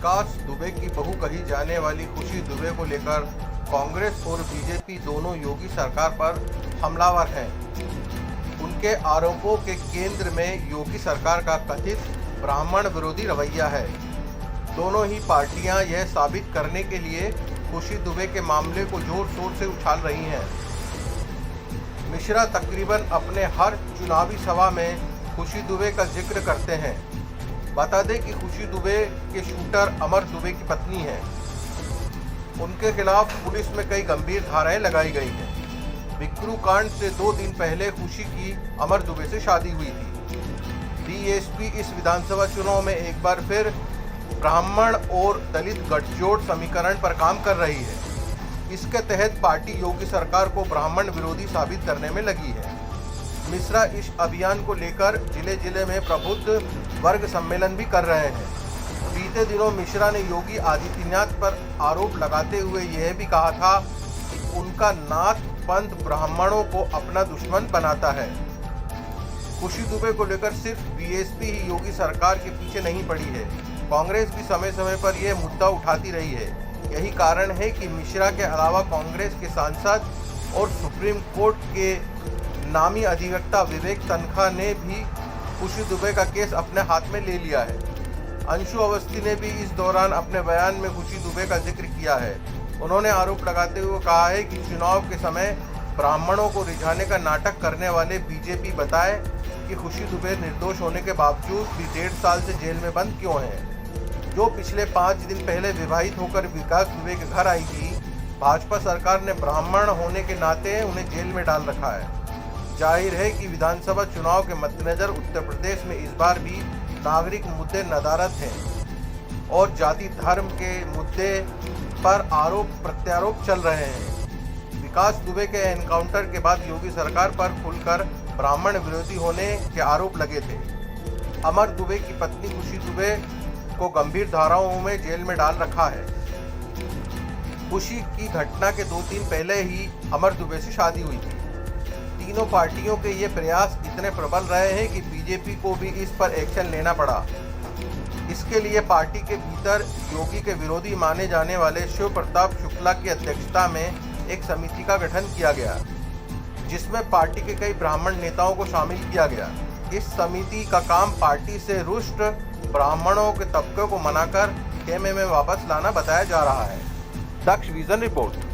विकास दुबे की बहू कही जाने वाली खुशी दुबे को लेकर कांग्रेस और बीजेपी दोनों योगी सरकार पर हमलावर हैं। उनके आरोपों के केंद्र में योगी सरकार का कथित ब्राह्मण विरोधी रवैया है। दोनों ही पार्टियां यह साबित करने के लिए खुशी दुबे के मामले को जोर शोर से उछाल रही हैं। मिश्रा तकरीबन अपने हर चुनावी सभा में खुशी दुबे का जिक्र करते हैं। बता दें कि खुशी दुबे के शूटर अमर दुबे की पत्नी है। उनके खिलाफ पुलिस में कई गंभीर धाराएं लगाई गई हैं। बिक्रू कांड से 2 दिन पहले खुशी की अमर दुबे से शादी हुई थी। बीएसपी इस विधानसभा चुनाव में एक बार फिर ब्राह्मण और दलित गठजोड़ समीकरण पर काम कर रही है। इसके तहत पार्टी योगी सरकार को ब्राह्मण विरोधी साबित करने में लगी है। मिश्रा इस अभियान को लेकर जिले जिले में प्रबुद्ध वर्ग सम्मेलन भी कर रहे हैं। बीते दिनों मिश्रा ने योगी आदित्यनाथ पर आरोप लगाते हुए यह भी कहा था कि उनका नाथ पंथ ब्राह्मणों को अपना दुश्मन बनाता है। खुशी दुबे को लेकर सिर्फ बीएसपी ही योगी सरकार के पीछे नहीं पड़ी है, कांग्रेस भी समय समय पर यह मुद्दा उठाती रही है। यही कारण है कि मिश्रा के अलावा कांग्रेस के सांसद और सुप्रीम कोर्ट के नामी अधिवक्ता विवेक तन्खा ने भी खुशी दुबे का केस अपने हाथ में ले लिया है। अंशु अवस्थी ने भी इस दौरान अपने बयान में खुशी दुबे का जिक्र किया है। उन्होंने आरोप लगाते हुए कहा है कि चुनाव के समय ब्राह्मणों को रिझाने का नाटक करने वाले बीजेपी बताए कि खुशी दुबे निर्दोष होने के बावजूद भी 1.5 साल से जेल में बंद क्यों हैं। जो पिछले 5 दिन पहले विवाहित होकर विकास दुबे के घर आई थी, भाजपा सरकार ने ब्राह्मण होने के नाते उन्हें जेल में डाल रखा है। जाहिर है कि विधानसभा चुनाव के मद्देनजर उत्तर प्रदेश में इस बार भी नागरिक मुद्दे नदारद हैं और जाति धर्म के मुद्दे पर आरोप प्रत्यारोप चल रहे हैं। विकास दुबे के एनकाउंटर के बाद योगी सरकार पर खुलकर ब्राह्मण विरोधी होने के आरोप लगे थे। अमर दुबे की पत्नी खुशी दुबे को गंभीर धाराओं में जेल में डाल रखा है। खुशी की घटना के 2 दिन पहले ही अमर दुबे से शादी हुई थी। तीनों पार्टियों के ये प्रयास इतने प्रबल रहे हैं कि बीजेपी को भी इस पर एक्शन लेना पड़ा। इसके लिए पार्टी के भीतर योगी के विरोधी माने जाने वाले शिव प्रताप शुक्ला की अध्यक्षता में एक समिति का गठन किया गया, जिसमें पार्टी के कई ब्राह्मण नेताओं को शामिल किया गया। इस समिति का काम पार्टी से रुष्ट ब्राह्मणों के तबके को मनाकर खेमे में वापस लाना बताया जा रहा है। दक्ष विजन रिपोर्ट।